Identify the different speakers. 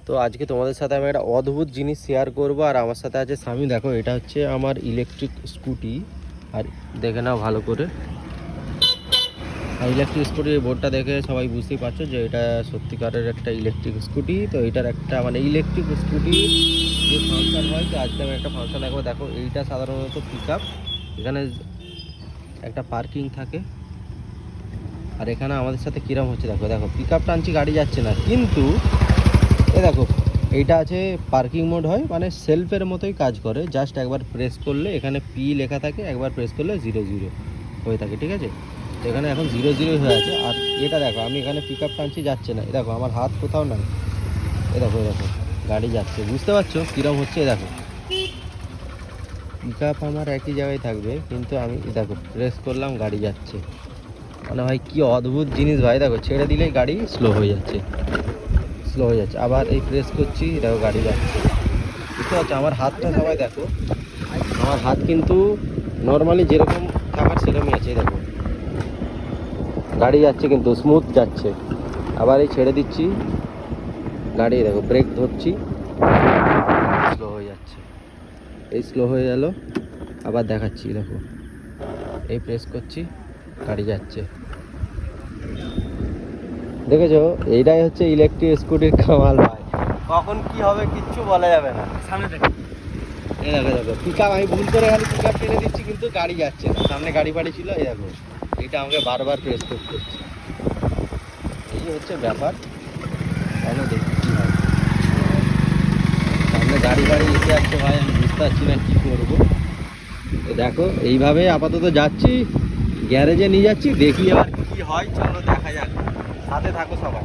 Speaker 1: তো আজকে তোমাদের সাথে আমি একটা অদ্ভুত জিনিস শেয়ার করব, আর আমার সাথে আছে স্বামী। দেখো, এটা হচ্ছে আমার ইলেকট্রিক স্কুটি, আর দেখে নাও ভালো করে। আর ইলেকট্রিক স্কুটির বোর্ডটা দেখে সবাই বুঝতেই পারছো যে এটা সত্যিকারের একটা ইলেকট্রিক স্কুটি। তো এটার একটা মানে ইলেকট্রিক স্কুটি যে ফাংশন হয়, তো আজকে আমি একটা ফাংশন দেখবো। দেখো, এইটা সাধারণত পিক আপ, এখানে একটা পার্কিং থাকে। আর এখানে আমাদের সাথে কিরম হচ্ছে দেখো, দেখো পিক আপ টানছি, গাড়ি যাচ্ছে না, কিন্তু এই দেখো এইটা আছে পার্কিং মোড হয়, মানে সেলফের মতোই কাজ করে। জাস্ট একবার প্রেস করলে এখানে পি লেখা থাকে, একবার প্রেস করলে 0 0 হয়ে থাকে, ঠিক আছে। তো এখানে এখন 0 0 হয়ে আছে। আর এটা দেখো, আমি এখানে পিক আপ টানছি, যাচ্ছে না। এ দেখো আমার হাত কোথাও নাই, এ দেখো, এ দেখো গাড়ি যাচ্ছে। বুঝতে পারছো কীরকম হচ্ছে? এ দেখো পিক আপ আমার একই জায়গায় থাকবে, কিন্তু আমি দেখো প্রেস করলাম, গাড়ি যাচ্ছে। মানে ভাই কি অদ্ভুত জিনিস ভাই। দেখো ছেড়ে দিলেই গাড়ি স্লো হয়ে যাচ্ছে, স্লো হয়ে যাচ্ছে। আবার এই প্রেস করছি, দেখো গাড়ি যাচ্ছে। বুঝতে পারছো আমার হাতটা? সবাই দেখো, আমার হাত কিন্তু নর্মালি যেরকম থাকার সেরকমই আছে। দেখো গাড়ি যাচ্ছে, কিন্তু স্মুথ যাচ্ছে। আবার এই ছেড়ে দিচ্ছি, গাড়ি দেখো ব্রেক ধরছি, স্লো হয়ে যাচ্ছে। এই স্লো হয়ে গেল, আবার দেখাচ্ছি, দেখো এই প্রেস করছি, গাড়ি যাচ্ছে। দেখেছো, এইটাই হচ্ছে ইলেকট্রিক স্কুটির কামাল ভাই। কখন কি হবে কিচ্ছু বলা যাবে না।
Speaker 2: সামনে দেখো,
Speaker 1: এই দেখো, দেখো পিক আপ, আমি ভুল করে খালি পিক আপ টেনে দিচ্ছি, কিন্তু গাড়ি যাচ্ছে না। সামনে গাড়ি ফাড়ি ছিল, এই দেখো এইটা আমাকে বারবার প্রেস করতে হচ্ছে। এই হচ্ছে ব্যাপার। কেন দেখি কী হয়। সামনে গাড়ি ফাড়ি এসে যাচ্ছে ভাই, আমি বুঝতে পারছি না কী করবো। দেখো এইভাবে আপাতত যাচ্ছি, গ্যারেজে নিয়ে যাচ্ছি, দেখি এবার কী হয়। চলো দেখা যাক, সাথে থাকো সবাই।